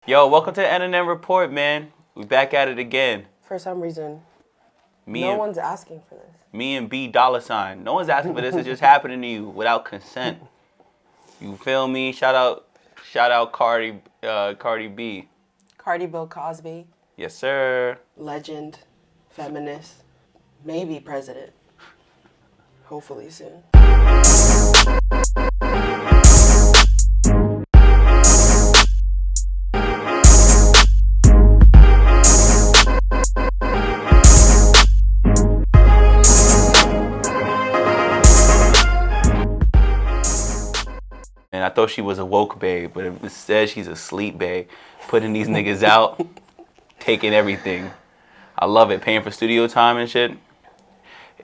Yo, welcome to the N&M Report, man. We back at it again. For some reason, Me no and one's asking for this. me and B dollar sign. No one's asking for this. It's just happening to you without consent. You feel me? Shout out Cardi B. Cardi Bill Cosby, Yes, sir. legend, feminist, maybe president. Hopefully soon. And I thought she was a woke babe, but instead she's a sleep babe. Putting these niggas out, taking everything. I love it. Paying for studio time and shit.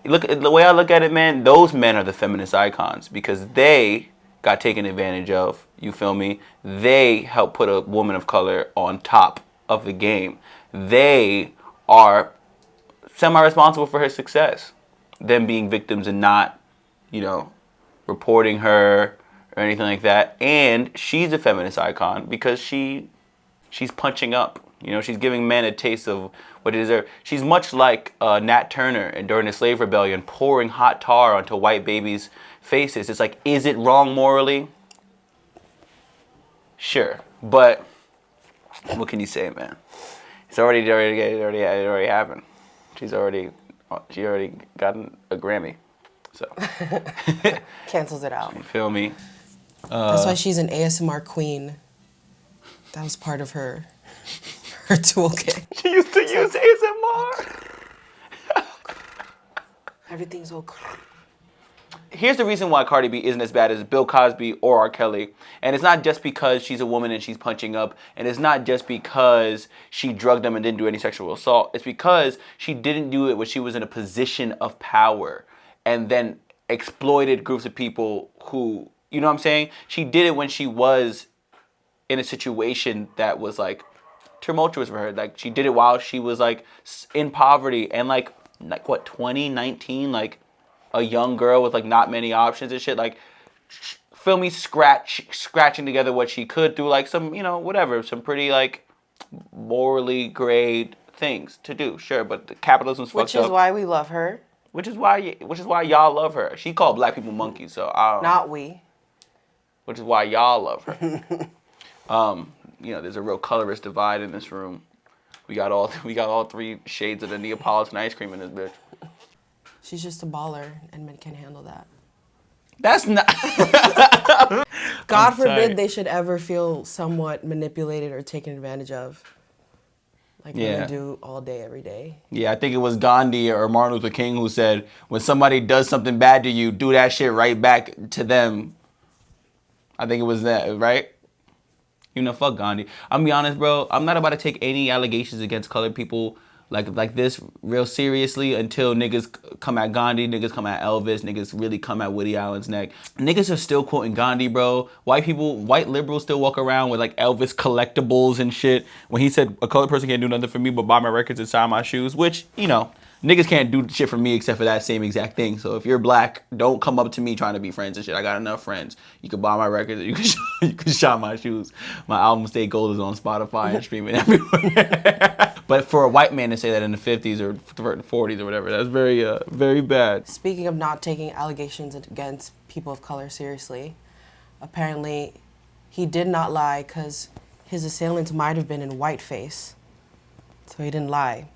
Look, the way I look at it, man, those men are the feminist icons because they got taken advantage of. You feel me? They helped put a woman of color on top of the game. They are semi-responsible for her success. Them being victims and not, reporting her or anything like that. And she's a feminist icon because she's punching up. She's giving men a taste of what they deserve. She's much like Nat Turner and during the slave rebellion, pouring hot tar onto white babies' faces. It's like, is it wrong morally? Sure, but what can you say, man? It already happened. She already gotten a Grammy, so Cancels it out. you feel me? That's why she's an ASMR queen. That was part of her toolkit. She used to use ASMR. Everything's so. Here's the reason why Cardi B isn't as bad as Bill Cosby or R. Kelly. And it's not just because she's a woman and she's punching up. And it's not just because she drugged them and didn't do any sexual assault. It's because she didn't do it when she was in a position of power and then exploited groups of people who, you know what I'm saying? She did it when she was in a situation that was like tumultuous for her. Like she did it while she was like in poverty and like what, 2019, like a young girl with like not many options and shit, like feel me, scratching together what she could through like some, whatever, some pretty like morally grade things to do. Sure, but the capitalism's fucked up. Which is why we love her. Which is why y'all love her. She called black people monkeys, so I don't. Not we. Which is why y'all love her. There's a real colorist divide in this room. We got all three shades of the Neapolitan ice cream in this bitch. She's just a baller, and men can't handle that. That's not. God forbid they should ever feel somewhat manipulated or taken advantage of. Like women do all day, every day. Yeah, I think it was Gandhi or Martin Luther King who said, when somebody does something bad to you, do that shit right back to them. I think it was that, right? Fuck Gandhi. I'm gonna be honest, bro. I'm not about to take any allegations against colored people like this real seriously until niggas come at Gandhi, niggas come at Elvis, niggas really come at Woody Allen's neck. Niggas are still quoting Gandhi, bro. White liberals still walk around with like Elvis collectibles and shit. When he said a colored person can't do nothing for me but buy my records and sign my shoes, which, niggas can't do shit for me except for that same exact thing. So if you're black, don't come up to me trying to be friends and shit. I got enough friends. You can buy my records. You can shop my shoes. My album Stay Gold is on Spotify and streaming everywhere. But for a white man to say that in the 50s or 40s or whatever, that's very, very bad. Speaking of not taking allegations against people of color seriously, apparently he did not lie because his assailants might have been in whiteface. So he didn't lie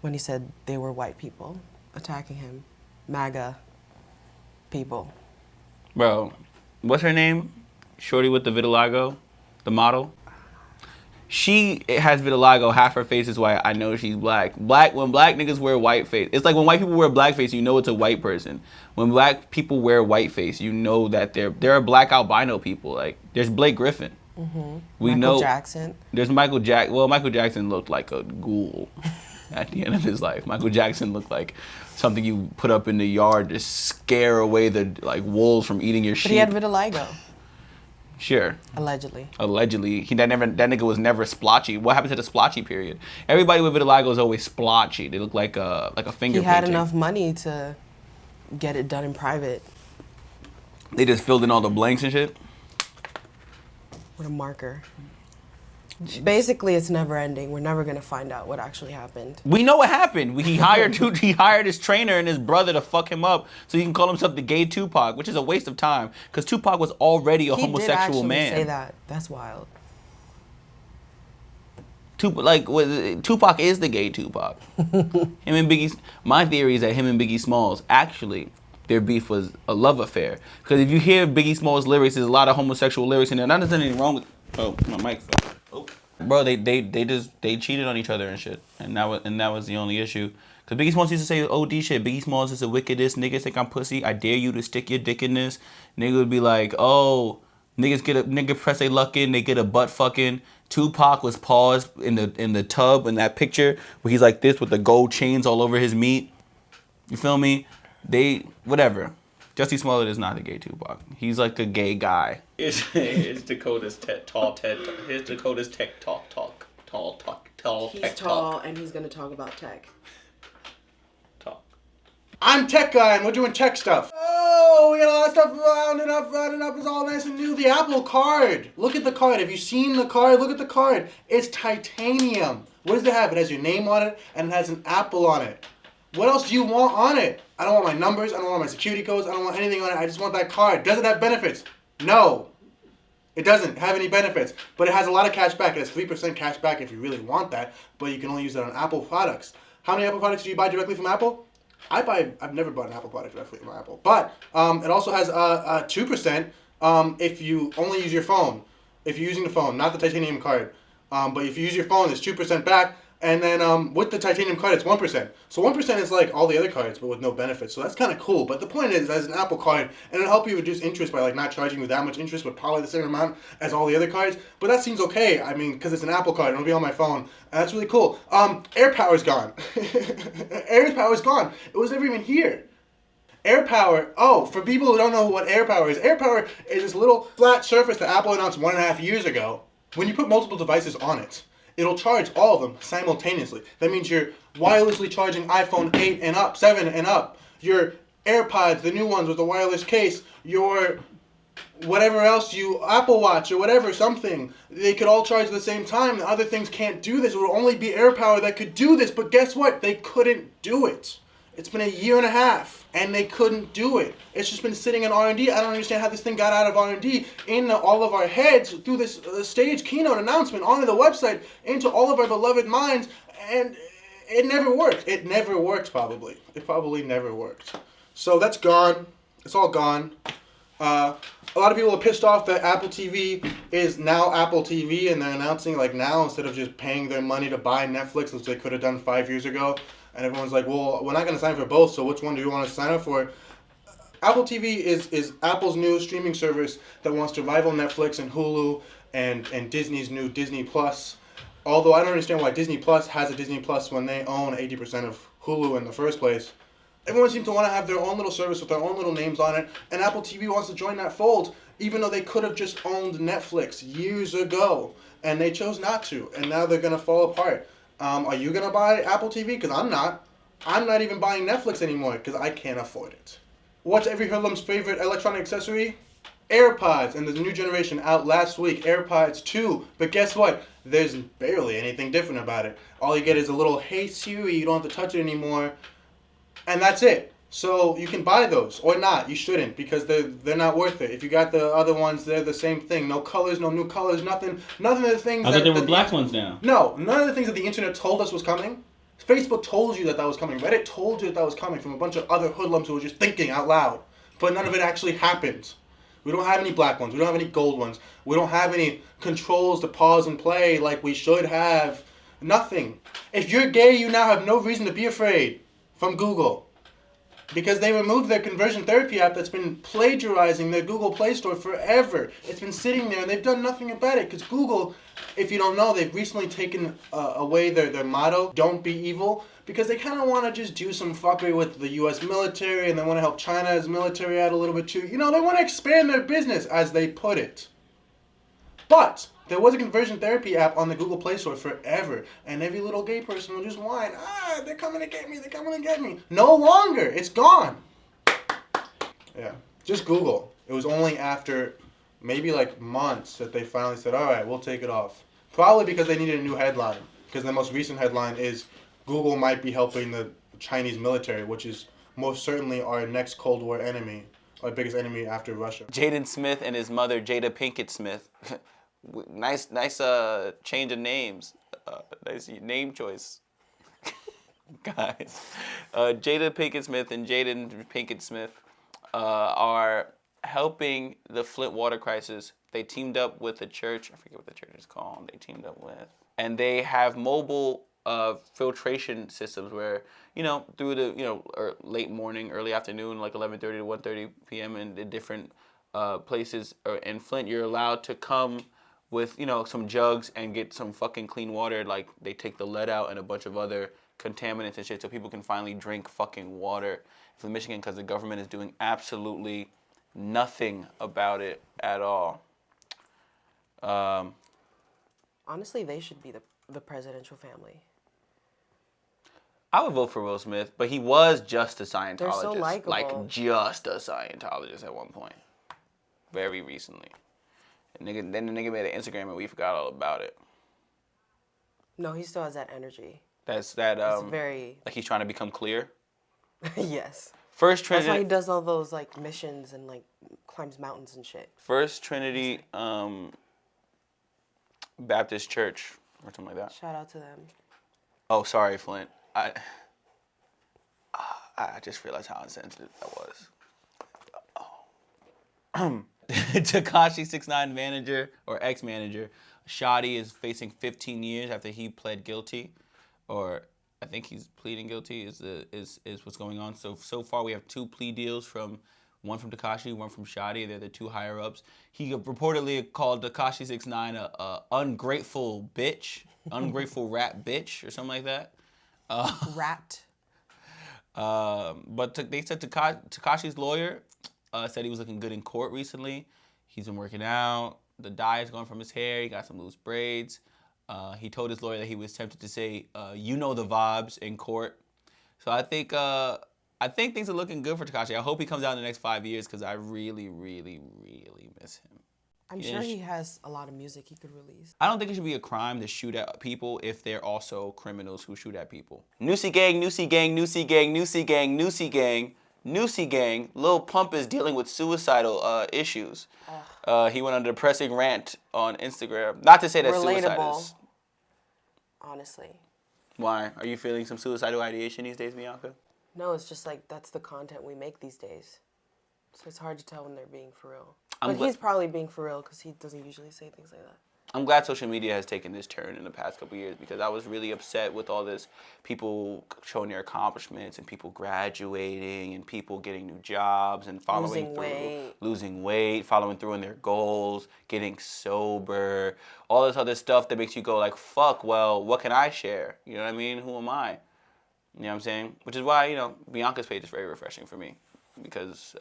when he said they were white people attacking him. MAGA people. Bro, what's her name? Shorty with the vitiligo? The model? She has vitiligo, half her face is white. I know she's black. When black niggas wear white face, it's like when white people wear blackface, you know it's a white person. When black people wear whiteface, you know that they're black albino people. Like, there's Blake Griffin. Mm-hmm. Michael Jackson. There's Michael Jackson. Well, Michael Jackson looked like a ghoul at the end of his life. Michael Jackson looked like something you put up in the yard to scare away the wolves from eating your sheep. But he had vitiligo. Sure. Allegedly. That nigga was never splotchy. What happened to the splotchy period? Everybody with vitiligo is always splotchy. They look like a finger He had painting. enough money to get it done in private. They just filled in all the blanks and shit. With a marker. Basically, it's never ending. We're never gonna find out what actually happened. We know what happened. He hired his trainer and his brother to fuck him up so he can call himself the gay Tupac, which is a waste of time because Tupac was already a homosexual man. He did actually say that. That's wild. Tupac is the gay Tupac. Him and Biggie. My theory is that him and Biggie Smalls actually their beef was a love affair. Because if you hear Biggie Smalls lyrics, there's a lot of homosexual lyrics in there. Not that there's anything wrong with. Oh, my mic fell. Oh. Bro, they cheated on each other and shit, and that was the only issue. Cause Biggie Smalls used to say OD shit. Biggie Smalls is the wickedest. Niggas think I'm pussy. I dare you to stick your dick in this. Nigga would be like, oh, nigga press their luck in. They get a butt fucking. Tupac was paused in the tub in that picture where he's like this with the gold chains all over his meat. You feel me? Whatever. Jussie Smollett is not a gay Tupac. He's like a gay guy. It's Dakota's tech talk. Here's Dakota's tech talk. He's tall and he's gonna talk about tech. Talk. I'm tech guy and we're doing tech stuff. Oh, we got a lot of stuff rounding up. It's all nice and new. The Apple Card. Look at the card. Have you seen the card? Look at the card. It's titanium. What does it have? It has your name on it and it has an apple on it. What else do you want on it? I don't want my numbers. I don't want my security codes. I don't want anything on it. I just want that card. Does it have benefits? No. It doesn't have any benefits. But it has a lot of cash back. It has 3% cash back if you really want that. But you can only use it on Apple products. How many Apple products do you buy directly from Apple? I've never bought an Apple product directly from Apple. But it also has 2% if you only use your phone. If you're using the phone, not the titanium card. But if you use your phone, it's 2% back. And then with the titanium card, it's 1%. So 1% is like all the other cards, but with no benefits. So that's kind of cool. But the point is, as an Apple card, and it'll help you reduce interest by like not charging you that much interest, but probably the same amount as all the other cards. But that seems okay. I mean, because it's an Apple card, it'll be on my phone. And that's really cool. AirPower's gone. AirPower's gone. It was never even here. AirPower, for people who don't know what AirPower is this little flat surface that Apple announced 1.5 years ago. When you put multiple devices on it, it'll charge all of them simultaneously. That means you're wirelessly charging iPhone 8 and up, 7 and up. Your AirPods, the new ones with the wireless case, your whatever else, Apple Watch or whatever, something. They could all charge at the same time. The other things can't do this. It would only be AirPower that could do this. But guess what? They couldn't do it. It's been 1.5 years, and they couldn't do it. It's just been sitting in R&D. I don't understand how this thing got out of R&D into all of our heads through this stage keynote announcement onto the website into all of our beloved minds, and it never worked. It never worked, probably. It probably never worked. So that's gone. It's all gone. A lot of people are pissed off that Apple TV is now Apple TV, and they're announcing like now instead of just paying their money to buy Netflix, which they could have done 5 years ago. And everyone's like, well, we're not going to sign for both, so which one do you want to sign up for? Apple TV is Apple's new streaming service that wants to rival Netflix and Hulu and Disney's new Disney Plus. Although I don't understand why Disney Plus has a Disney Plus when they own 80% of Hulu in the first place. Everyone seems to want to have their own little service with their own little names on it, and Apple TV wants to join that fold, even though they could have just owned Netflix years ago, and they chose not to, and now they're going to fall apart. Are you going to buy Apple TV? Because I'm not. I'm not even buying Netflix anymore because I can't afford it. What's every hoodlum's favorite electronic accessory? AirPods, and there's a new generation out last week, AirPods 2. But guess what? There's barely anything different about it. All you get is a little, hey Siri, you don't have to touch it anymore. And that's it. So you can buy those, or not. You shouldn't, because they're not worth it. If you got the other ones, they're the same thing. No colors, no new colors, nothing. None of the things I thought there were black ones now. No, none of the things that the internet told us was coming. Facebook told you that was coming. Reddit told you that was coming from a bunch of other hoodlums who were just thinking out loud. But none of it actually happened. We don't have any black ones. We don't have any gold ones. We don't have any controls to pause and play like we should have. Nothing. If you're gay, you now have no reason to be afraid from Google. Because they removed their conversion therapy app that's been plagiarizing their Google Play Store forever. It's been sitting there and they've done nothing about it. Because Google, if you don't know, they've recently taken away their motto, don't be evil. Because they kind of want to just do some fuckery with the U.S. military, and they want to help China's military out a little bit too. You know, they want to expand their business, as they put it. But there was a conversion therapy app on the Google Play Store forever, and every little gay person will just whine, they're coming to get me, they're coming to get me. No longer. It's gone. Yeah. Just Google. It was only after maybe like months that they finally said, all right, we'll take it off. Probably because they needed a new headline. Because the most recent headline is Google might be helping the Chinese military, which is most certainly our next Cold War enemy, our biggest enemy after Russia. Jaden Smith and his mother, Jada Pinkett Smith. nice change of names. Nice name choice. Guys. Jada Pinkett Smith and Jaden Pinkett Smith are helping the Flint water crisis. They teamed up with a church. I forget what the church is called. They teamed up with. And they have mobile filtration systems where, through the, late morning, early afternoon, like 11:30 to 1:30 p.m. in the different places in Flint, you're allowed to come with, some jugs and get some fucking clean water. Like, they take the lead out and a bunch of other contaminants and shit so people can finally drink fucking water from Michigan because the government is doing absolutely nothing about it at all. Honestly, they should be the presidential family. I would vote for Will Smith, but he was just a Scientologist. They're so likable. Like, just a Scientologist at one point. Very recently. Then the nigga made an Instagram and we forgot all about it. No, he still has that energy. It's very... Like he's trying to become clear? Yes. First Trinity... That's why he does all those, like, missions and, like, climbs mountains and shit. First Trinity Baptist Church or something like that. Shout out to them. Oh, sorry, Flint. I just realized how insensitive that was. Tekashi 69 manager or ex-manager, Shotty, is facing 15 years after he pled guilty, or I think he's pleading guilty. Is what's going on. So far we have 2 plea deals one from Tekashi, one from Shotty. They're the 2 higher ups. He reportedly called Tekashi 69 a ungrateful bitch, ungrateful rat bitch, or something like that. Rat. But they said Tekashi's lawyer said he was looking good in court recently. He's been working out. The dye is gone from his hair. He got some loose braids. He told his lawyer that he was tempted to say, "You know the vibes" in court. So I think things are looking good for Tekashi. I hope he comes out in the next 5 years because I really, really, really miss him. I'm sure he has a lot of music he could release. I don't think it should be a crime to shoot at people if they're also criminals who shoot at people. Noosie gang, Noosie gang, Noosie gang, Noosie gang, Noosie gang, Noosie gang. Lil Pump is dealing with suicidal issues. He went on a depressing rant on Instagram. Not to say that suicide is... Honestly. Why? Are you feeling some suicidal ideation these days, Bianca? No, it's just like that's the content we make these days. So it's hard to tell when they're being for real. But he's probably being for real because he doesn't usually say things like that. I'm glad social media has taken this turn in the past couple of years because I was really upset with all this people showing their accomplishments and people graduating and people getting new jobs and losing weight, following through on their goals, getting sober, all this other stuff that makes you go like, fuck, well, what can I share? You know what I mean? Who am I? You know what I'm saying? Which is why, Bianca's page is very refreshing for me because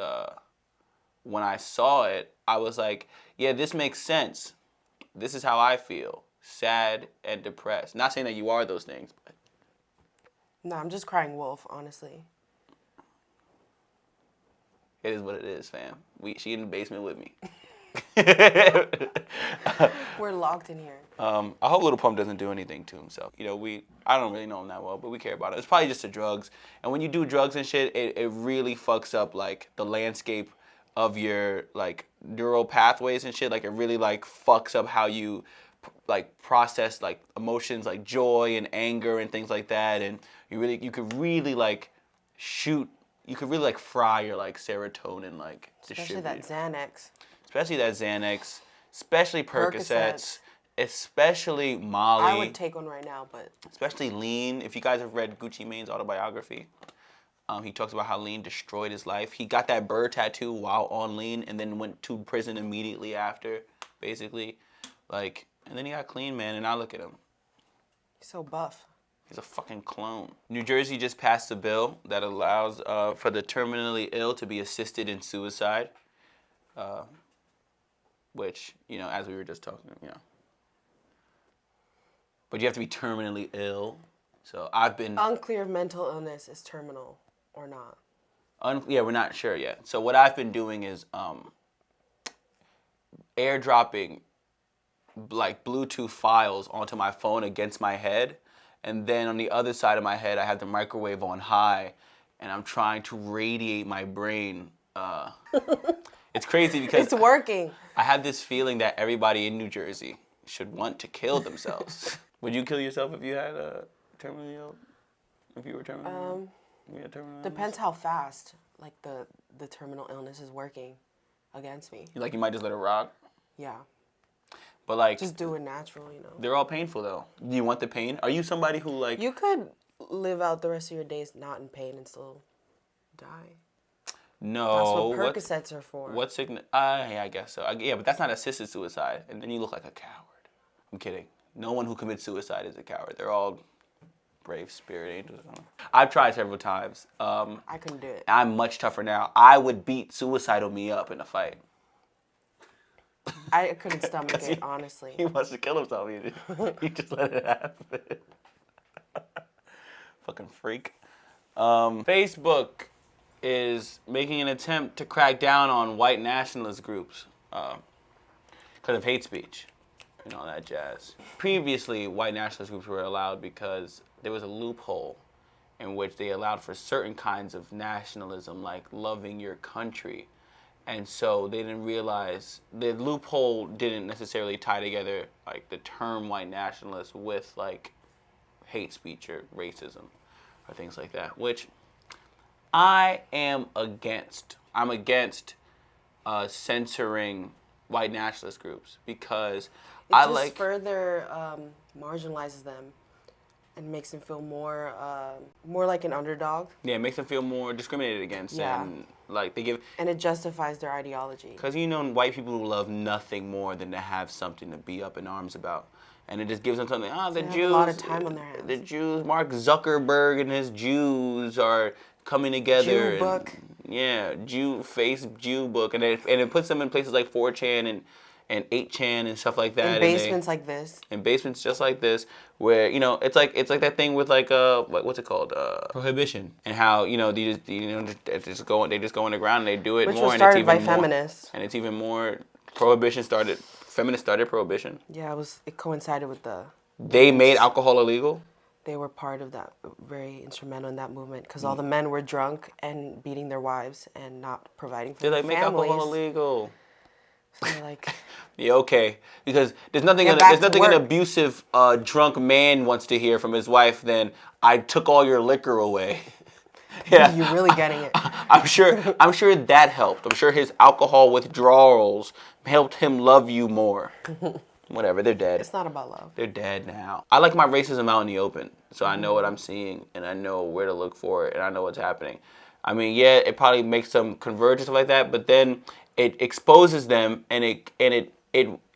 when I saw it, I was like, yeah, this makes sense. This is how I feel, sad and depressed. Not saying that you are those things, but... No, I'm just crying wolf, honestly. It is what it is, fam. She in the basement with me. We're locked in here. I hope Lil Pump doesn't do anything to himself. I don't really know him that well, but we care about it. It's probably just the drugs. And when you do drugs and shit, it really fucks up, like, the landscape of your, like, neural pathways and shit. Like, it really, like, fucks up how you, like, process, like, emotions, like joy and anger and things like that. And you could really, like, fry your, like, serotonin, like, Especially that Xanax. Especially Percocets. Especially Molly. I would take one right now, but... Especially lean. If you guys have read Gucci Mane's autobiography, he talks about how lean destroyed his life. He got that bird tattoo while on lean and then went to prison immediately after, basically. Like, and then he got clean, man, and now look at him. He's so buff. He's a fucking clone. New Jersey just passed a bill that allows for the terminally ill to be assisted in suicide, which, as we were just talking, But you have to be terminally ill. So I've been... Unclear if mental illness is terminal or not. Yeah, we're not sure yet. So what I've been doing is airdropping like Bluetooth files onto my phone against my head, and then on the other side of my head I have the microwave on high, and I'm trying to radiate my brain. It's crazy because It's working. I have this feeling that everybody in New Jersey should want to kill themselves. Would you kill yourself if you had a terminally ill? If you were terminally ill? You had terminal illness? Depends how fast like the terminal illness is working against me. Like you might just let it rock? Yeah. But like Just do it natural, you know. they're all painful though. Do you want the pain? Are you somebody who like You could live out the rest of your days not in pain and still die. no? That's what Percocets are for. What sickness? Yeah, I guess so. Yeah, but that's not assisted suicide, and then you look like a coward. I'm kidding. No one who commits suicide is a coward. They're all brave spirit angels. I've tried several times. I couldn't do it. I'm much tougher now. I would beat suicidal me up in a fight. I couldn't stomach it, honestly. He wants to kill himself. He just let it happen. Fucking freak. Facebook is making an attempt to crack down on white nationalist groups because of hate speech and all that jazz. Previously, white nationalist groups were allowed because there was a loophole in which they allowed for certain kinds of nationalism, like loving your country. And so they didn't realize the loophole didn't necessarily tie together like the term white nationalist with like hate speech or racism or things like that, which I am against. I'm against censoring white nationalist groups because It just further marginalizes them and makes them feel more like an underdog. Yeah, it makes them feel more discriminated against. Yeah. And like they give. And it justifies their ideology. Because you know, white people who love nothing more than to have something to be up in arms about. And it just gives them something. The They have Jews. a lot of time on their hands. The Jews, Mark Zuckerberg and his Jews are coming together. Jew book. Yeah, Jew book. And it puts them in places like 4chan and 8chan and stuff like that. In basements like this. In basements just like this, where you know it's like that thing with like what's it called, prohibition, and how you know they just go underground and they do it Which more. was And started it's even by more, feminists. and it's even more. Prohibition started. Feminists started prohibition. Yeah, it coincided with the. They made alcohol illegal. They were part of that, very instrumental in that movement, because all the men were drunk and beating their wives and not providing for They're their like, make families. alcohol illegal. So they're like, Yeah, okay. Because there's nothing Get back to an work. abusive drunk man wants to hear from his wife than I took all your liquor away. Yeah. you're really getting it. I'm sure that helped. I'm sure his alcohol withdrawals helped him love you more. Whatever, they're dead. It's not about love. They're dead now. I like my racism out in the open, so I know what I'm seeing, and I know where to look for it, and I know what's happening. I mean, yeah, it probably makes them converge and stuff like that, but then it exposes them, and it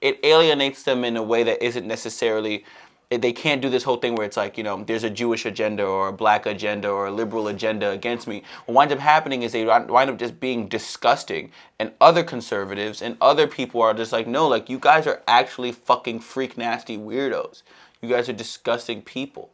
alienates them in a way that isn't necessarily. They can't do this whole thing where it's like, you know, there's a Jewish agenda or a black agenda or a liberal agenda against me. What winds up happening is they wind up just being disgusting. And other conservatives and other people are just like, no, like, you guys are actually fucking freak nasty weirdos. You guys are disgusting people.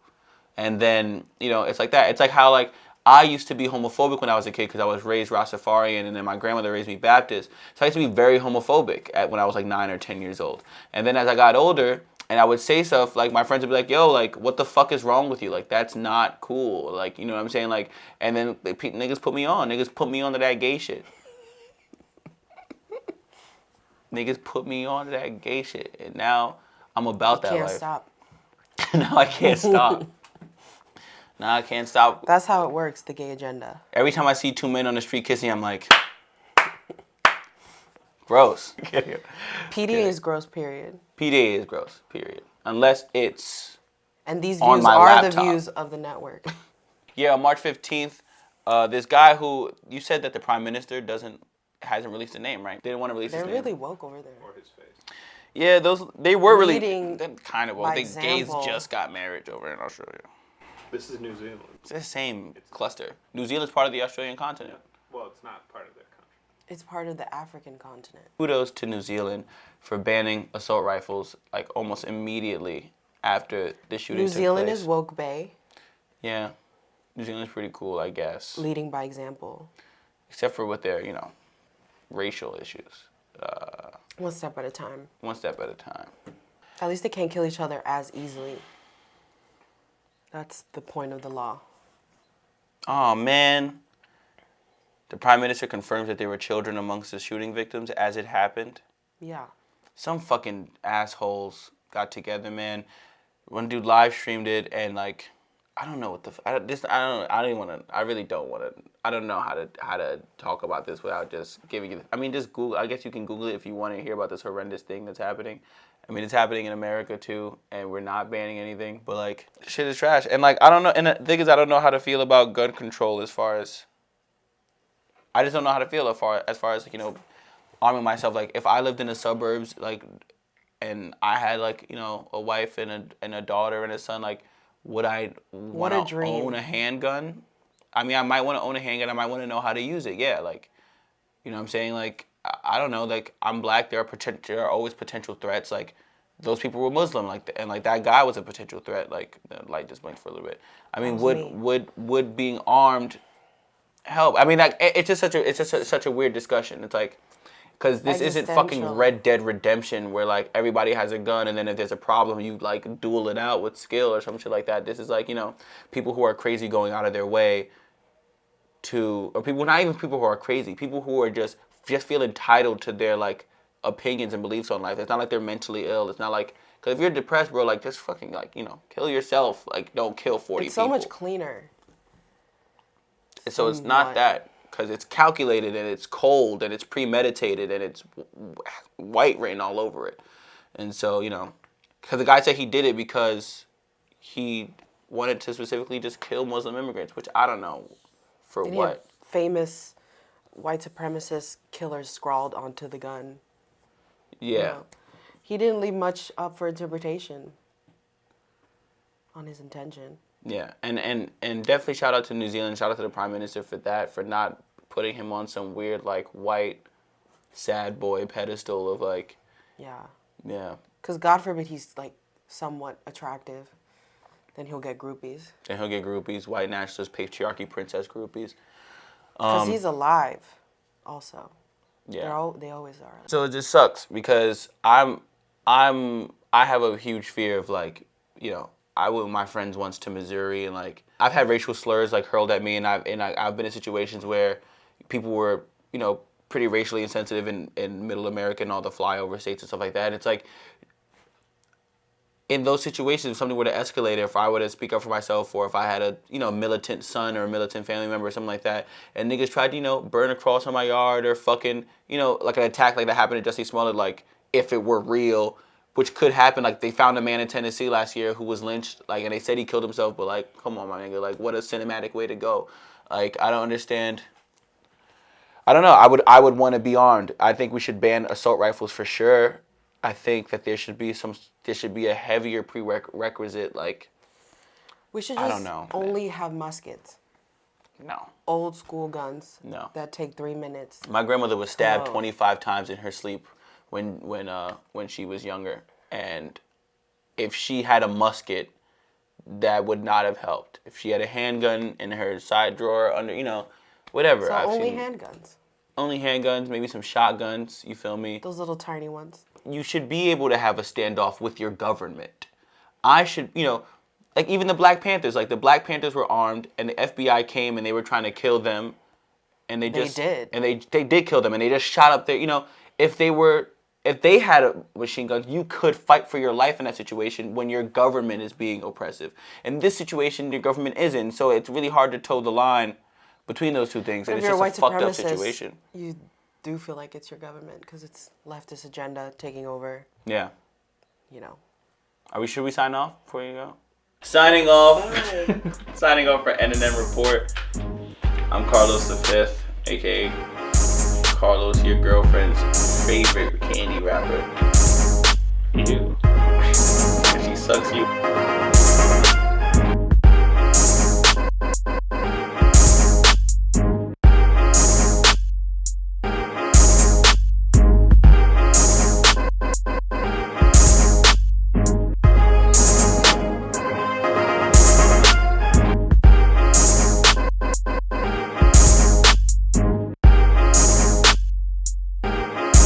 And then, you know, it's like that. It's like how, like, I used to be homophobic when I was a kid because I was raised Rastafarian, and then my grandmother raised me Baptist. So I used to be very homophobic when I was like 9 or 10 years old. And then as I got older, and I would say stuff, like, my friends would be like, yo, like, what the fuck is wrong with you? Like, that's not cool. Like, you know what I'm saying? Like, and then niggas put me on. Niggas put me on to that gay shit. Niggas put me on to that gay shit. And now I'm about that life. Can't stop. Now I can't stop. Now I can't stop. That's how it works, the gay agenda. Every time I see two men on the street kissing, I'm like, gross. PDA is gross, period. PDA is gross, period. Unless it's And these on views my are laptop. the views of the network. Yeah, on March 15th, this guy who, you said that the prime minister hasn't released a name, right? They didn't want to release his They're name. really woke over there. Or his face. Yeah, they were really Leading kind of woke. by The gays example. just got married over in Australia. This is New Zealand. It's the same cluster. New Zealand's part of the Australian continent. Well, it's not part of their country. It's part of the African continent. Kudos to New Zealand for banning assault rifles like almost immediately after the shooting New took Zealand place. is woke bay, Yeah, New Zealand's pretty cool, I guess. leading by example. Except for with their, you know, racial issues. One step at a time. One step at a time. At least they can't kill each other as easily. That's the point of the law. Oh, man. The Prime Minister confirms that there were children amongst the shooting victims as it happened. Yeah. Some fucking assholes got together, man. One dude live streamed it, and like, I don't know what the I don't want to. I really don't want to. I don't know how to talk about this without just giving you. I mean, just Google. I guess you can Google it if you want to hear about this horrendous thing that's happening. I mean, it's happening in America too, and we're not banning anything. But like, shit is trash. And like, I don't know. And the thing is, I don't know how to feel about gun control as far as. I just don't know how to feel as far as like, you know, arming myself. Like, if I lived in the suburbs, like, and I had like, you know, a wife and a daughter and a son, like, would I want to own a handgun? I mean, I might want to own a handgun. I might want to know how to use it. Yeah, like, you know what I'm saying? Like, I don't know. Like, I'm black. There are always potential threats. Like, those people were Muslim. Like, and like that guy was a potential threat. Like, the light just blinked for a little bit. I mean, would being armed help? I mean, like, it's just such a weird discussion. It's like, because this isn't fucking Red Dead Redemption where like everybody has a gun and then if there's a problem you like duel it out with skill or some shit like that. This is like, you know, people who are crazy going out of their way to, or people, not even people who are crazy, people who are just feel entitled to their like opinions and beliefs on life. It's not like they're mentally ill. It's not like, because if you're depressed, bro, like just fucking like, you know, kill yourself. Like, don't kill 40 It's people. so much cleaner. So it's not that, because it's calculated and it's cold and it's premeditated and it's white written all over it. And so, you know, because the guy said he did it because he wanted to specifically just kill Muslim immigrants, which I don't know for And what. Famous white supremacist killers scrawled onto the gun. Yeah. You know, he didn't leave much up for interpretation on his intention. Yeah, and definitely shout out to New Zealand, shout out to the Prime Minister for that, for not putting him on some weird, like, white, sad boy pedestal of, like... Yeah. Yeah. Because God forbid he's, like, somewhat attractive. Then he'll get groupies. Then he'll get groupies, white nationalist, patriarchy, princess groupies. Because he's alive, also. Yeah. They always are. So it just sucks, because I have a huge fear of, like, you know, I went with my friends once to Missouri, and like I've had racial slurs like hurled at me, and I've been in situations where people were, you know, pretty racially insensitive in Middle America and all the flyover states and stuff like that. And it's like, in those situations, if something were to escalate, if I were to speak up for myself, or if I had a, you know, militant son or a militant family member or something like that, and niggas tried to, you know, burn a cross on my yard or fucking, you know, like an attack like that happened to Jussie Smollett, like if it were real. Which could happen. Like, they found a man in Tennessee last year who was lynched, like, and they said he killed himself, but, like, come on, my nigga, like, what a cinematic way to go. Like, I don't understand. I don't know. I would want to be armed. I think we should ban assault rifles for sure. I think that there should be a heavier prerequisite, like, we should I just don't know, only have muskets. No. Old school guns. No. That take 3 minutes. My grandmother was stabbed 25 times in her sleep when she was younger, and if she had a musket, that would not have helped. If she had a handgun in her side drawer under, you know, whatever. So only handguns. Only handguns, maybe some shotguns, you feel me? Those little tiny ones. You should be able to have a standoff with your government. I should, you know, like even the Black Panthers, like the Black Panthers were armed and the FBI came and they were trying to kill them, and they did. And they did kill them, and they just shot up there, you know, if they had a machine gun, you could fight for your life in that situation when your government is being oppressive. In this situation, your government isn't, so it's really hard to toe the line between those two things, and it's just a fucked up situation. You do feel like it's your government because it's leftist agenda taking over. Yeah. You know. Should we sign off before you go? Signing off. Signing off for N&M Report. I'm Carlos V, aka Carlos, your girlfriend's favorite candy rapper.